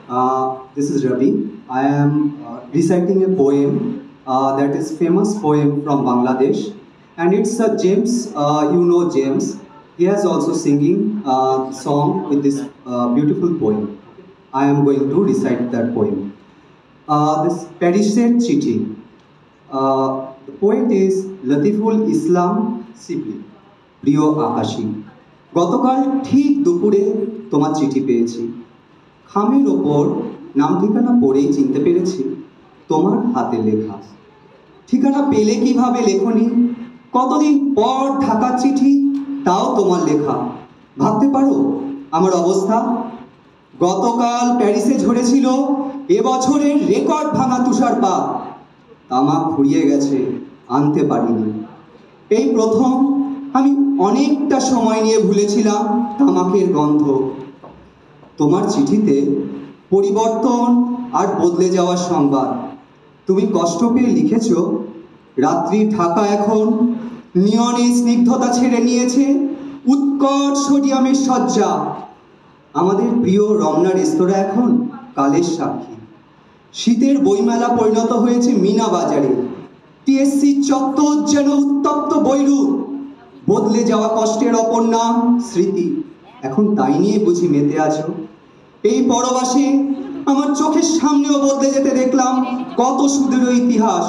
This is Ravi. I am reciting a poem that is famous poem from Bangladesh, and it's James. You know James. He has also singing song with this beautiful poem. I am going to recite that poem. This Parisher Chithi. The poet is Latiful Islam Sibli. প্রিয় আকাশী, গতকাল ঠিক দুপুরে তোমার চিঠি পেয়েছি। খামের ওপর নাম ঠিকানা পড়েই চিনতে পেরেছি তোমার হাতে লেখা। ঠিকানা পেলে কিভাবে লেখনি? কতদিন পর ঢাকার চিঠি, তাও তোমার লেখা। ভাবতে পারো আমার অবস্থা? গতকাল প্যারিসে ঝরেছিল এবছরের রেকর্ড ভাঙা তুষারপাত। তামাক ফুরিয়ে গেছে, আনতে পারিনি। এই প্রথম আমি অনেকটা সময় নিয়ে ভুলেছিলাম তামাকের গন্ধ। তোমার চিঠিতে পরিবর্তন আর বদলে যাওয়ার সংবাদ। তুমি কষ্ট পেয়ে লিখেছ, রাত্রির ঢাকা এখন নিয়নের স্নিগ্ধতা ছেড়ে নিয়েছে উৎকট সোডিয়ামের শয্যা। আমাদের প্রিয় রমনা রেস্তোরাঁ এখন কালের সাক্ষী। শীতের বইমেলা পরিণত হয়েছে মিনা বাজারে। টিএসসি চত্বর যেন উত্তপ্ত বৈরুত। বদলে যাওয়া কষ্টের অপর নাম স্মৃতি। এখন তাই নিয়ে বুঝি মেতে আছো? এই পরবাসে আমার চোখের সামনেও বদলে যেতে দেখলাম কত সুদূর ইতিহাস।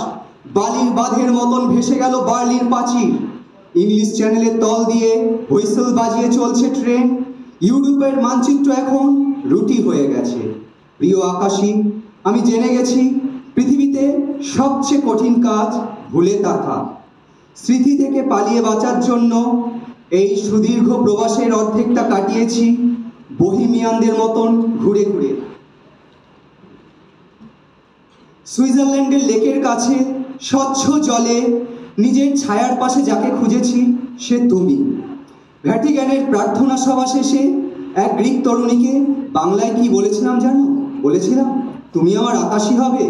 বালির বাঁধের মতন ভেসে গেল বার্লিন প্রাচীর। ইংলিশ চ্যানেলের তল দিয়ে হুইসেল বাজিয়ে চলছে ট্রেন। ইউরোপের মানচিত্র এখন রুটি হয়ে গেছে। প্রিয় আকাশী, আমি জেনে গেছি পৃথিবীতে সবচেয়ে কঠিন কাজ ভুলে থাকা। স্মৃতি থেকে পালিয়ে বাঁচার জন্য এই সুদীর্ঘ প্রবাসের অর্ধেকটা কাটিয়েছি বহিমিয়ানদের মতন ঘুরে ঘুরে। সুইজারল্যান্ডের লেকের কাছে স্বচ্ছ জলে নিজের ছায়ার পাশে যাকে খুঁজেছি সে তুমি। ভ্যাটিকানের প্রার্থনা সভা শেষে এক গ্রিক তরুণীকে বাংলায় কি বলেছিলাম জানো? বলেছিলাম, তুমি আমার আকাশী হবে।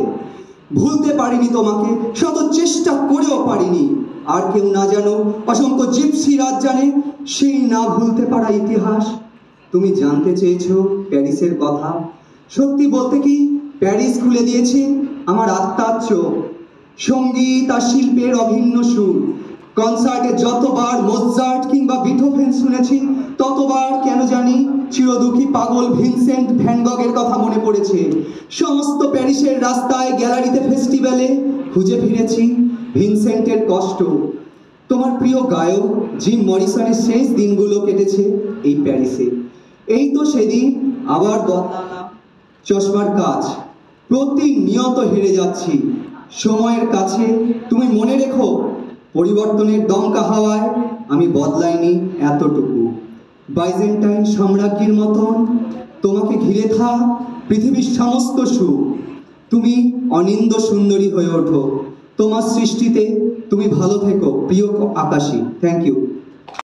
ভুলতে পারিনি তোমাকে, শত চেষ্টা করেও পারিনি। আর কেউ না জানো, অসংখ্য জিপসি রাত জানে সেই না ভুলতে পারা ইতিহাস। তুমি জানতে চেয়েছো প্যারিসের কথা। সত্যি বলতে কি, প্যারিস খুলে দিয়েছে আমার আত্মার চোখ। সঙ্গীত আর শিল্পের অভিন্ন সুর। কনসার্টে যতবার মোৎসার্ট কিংবা বিথোভেন শুনেছি, ততবার কেন জানি চিরদুঃখী পাগল ভিনসেন্ট ভ্যান গগের কথা মনে পড়েছে। সমস্ত প্যারিসের রাস্তায়, গ্যালারিতে, ফেস্টিভ্যালে খুঁজে ফিরেছি ভিনসেন্টের কষ্ট। তোমার প্রিয় গায়ক জিম মরিসনের শেষ দিনগুলো কেটেছে এই প্যারিসে। এই তো সেদিন আবার বদলানা চশমার কাজ। প্রতিনিয়ত হেরে যাচ্ছি সময়ের কাছে। তুমি মনে রেখো, পরিবর্তনের দমকা হাওয়ায় আমি বদলাইনি এতটুকু। বাইজেন্টাইন সম্রাজ্ঞীর মতন তোমাকে ঘিরে থাক পৃথিবীর সমস্ত সুখ। তুমি অনিন্দ সুন্দরী হয়ে ওঠো। তোমার সৃষ্টিতে তুমি ভালো থেকো প্রিয় আকাশী। Thank you.